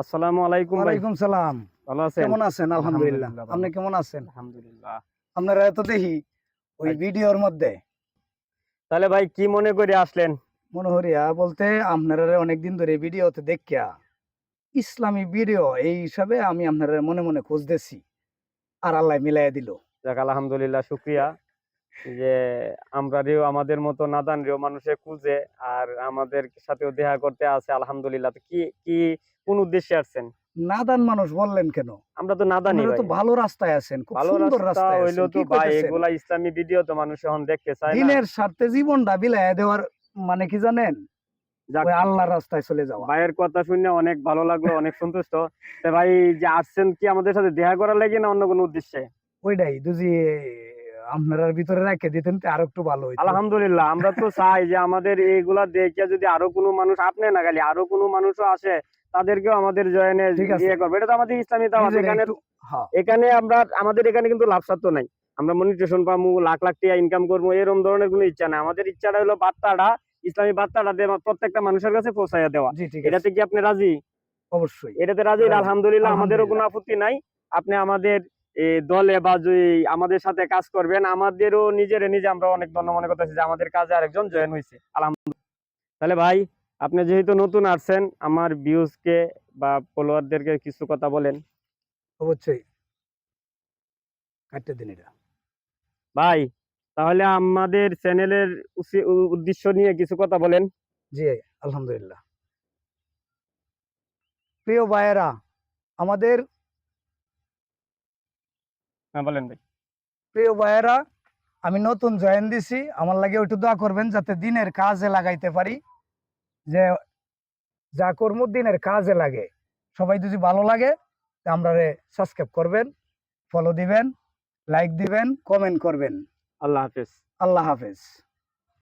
আসসালামু আলাইকুম ভাই। ওয়ালাইকুম সালাম। ভালো আছেন? কেমন আছেন? আলহামদুলিল্লাহ। আলহামদুলিল্লাহ ভালো। আপনি কেমন আছেন? আলহামদুলিল্লাহ। আপনারা তো দেখি ওই ভাই, ভিডিওর মধ্যে তাহলে ভাই কি মনে করে আসলেন? মনে হরিয়া বলতে আপনারা অনেকদিন ধরে ভিডিওতে দেখিয়া ইসলামী ভিডিও এই হিসাবে আমি আপনারা মনে মনে খুঁজতেছি আর আল্লাহ মিলাইয়া দিল। যাক আলহামদুলিল্লাহ, শুকরিয়া যে আমরারিও আমাদের মতো নাদানরিও মানুষে খুঁজে আর আমাদের সাথেও দেখা করতে আছে আলহামদুলিল্লাহ। তো কি কি কোন উদ্দেশ্যে আসছেন? নাদান মানুষ বললেন কেন? আমরা তো নাদানি আপনারা ভাই। তো ভালো রাস্তায় আছেন, খুব ভালো সুন্দর রাস্তা রাস্তায় হইলো আছেন। তো কি ভাই, কইতেছেন? এগুলা ইসলামী ভিডিও তো মানুষ এখন দেখতে চায় না। দিনের স্বার্থে জীবনটা বিলাইয়া দেওয়ার মানে কি জানেন? যাক, ওই আল্লাহর রাস্তায় চলে যাওয়া। ভাইয়ের কথা শুনে অনেক ভালো লাগলো, অনেক সন্তুষ্ট। তো ভাই, যে আসছেন কি আমাদের সাথে দেখা করার লাগে না অন্য কোনো উদ্দেশ্যে? ওইটাই যদি আপনার ভিতরে রেখে দিতেন তো আরো একটু ভালো হইতো। আলহামদুলিল্লাহ, আমরা তো চাই যে আমাদের এইগুলা দেখে যদি আরো কোনো মানুষ, আপনি না খালি আরো কোনো মানুষও আসে, তাদেরকেও আমাদের জয়েনে ঠিক আছে, ইয়ে করবে। এটা তো আমাদের ইসলামী দাওয়াত। নিজের এখানে একটু হ্যাঁ এখানে আমরা আমাদের এখানে কিন্তু লাভ স্বার্থ নাই। আমরা মনিটেশন পাবো, লাখ লাখ টাকা ইনকাম করবো, এরকম ধরনের কোনো ইচ্ছা নাই। আমাদের ইচ্ছাটা হলো বার্তাটা, ইসলামী বার্তাটা প্রত্যেকটা মানুষের কাছে পৌঁছাইয়া দেওয়া। জি ঠিক আছে, এটাতে কি আপনি রাজি? অবশ্যই এটাতে রাজি? রাজি। আলহামদুলিল্লাহ, আমাদেরও কোনো আলহামদুলিল্লাহ। আপত্তি নাই। আপনি আমাদের দলে বা যদি আমাদের সাথে কাজ করবেন, আমাদেরও নিজে আমরা অনেক ধন্য মনে করতেছি যে আমাদের কাজে আরেকজন জয়েন হয়েছে আলহামদুলিল্লাহ। তাহলে ভাই, আপনি যেহেতু নতুন আসছেন, আমার ভিউজ কে বা ফলোয়ারদেরকে কিছু কথা বলেন। অবশ্যই কাটতে দিন এটা। ভাই, তাহলে আমাদের চ্যানেলের উদ্দেশ্য নিয়ে কিছু কথা বলেন। জি আলহামদুলিল্লাহ। প্রিয় ভাইয়েরা, আমাদের হ্যাঁ বলেন ভাই। প্রিয় ভাইয়েরা, আমি নতুন জয়েন দিছি, আমার লাগে একটু দোয়া করবেন যাতে দিনের কাজে লাগাইতে পারি। যে যা কর্ম দিনের কাজে লাগে, সবাই যদি ভালো লাগে আমরা সাবস্ক্রাইব করবেন, ফলো দিবেন, লাইক দিবেন, কমেন্ট করবেন। আল্লাহ হাফেজ। আল্লাহ হাফেজ।